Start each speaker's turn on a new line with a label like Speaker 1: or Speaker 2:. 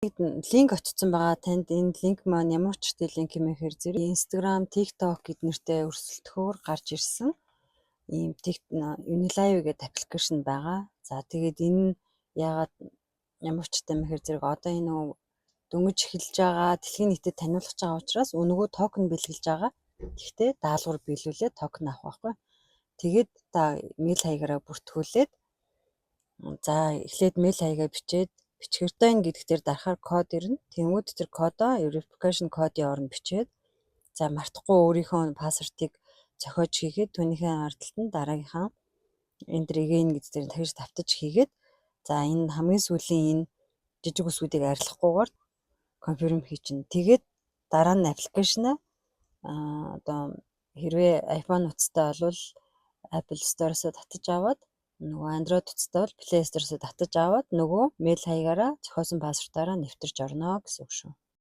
Speaker 1: Линк очсон байгаа. Танд энэ линк маань ямар учиртай линк юм гэхээр зэрэг Instagram, TikTok гэднэртэй өрсөлдөхөөр гарч ирсэн ийм Unilive гэдэг аппликейшн байгаа. За тэгээд энэ яагаад ямар учиртай юм гэхээр зэрэг одоо энэ дөнгөж эхэлж байгаа дэлхийн нийтэд таниулах байгаа учраас нөгөө токен бэлгэлж байгаа. Гэхдээ даалгавар биелүүлээд токен авах байхгүй. Тэгээд та мэйл хаягаараа бүртгүүлээд за эхлээд мэйл хаягаа бичгэртэй гэдэг дээр дарахаар код ирнэ. Тэнгүүд тэр кодоо verification кодын оронд бичээд за мартахгүй өөрийнхөө пассвортыг зохиож хийгээд түүнийхээ ардталт нь дараагийнхаа enter again гэдэг дээр тавьж тавтаж хийгээд за энэ хамгийн сүүлийн энэ жижиг үсгүүдийг арилгахгүйгээр confirm хийчихнэ. Тэгээд дараа нь аппликейшнаа одоо хэрвээ iPhone утастай бол Apple Store-оос татаж аваад нөгөө Android утастай бол Play Store-оос татаж аваад нөгөө мэйл хаягаараа зохиосон пассвортаараа нэвтэрч орно гэсэн үг шүү.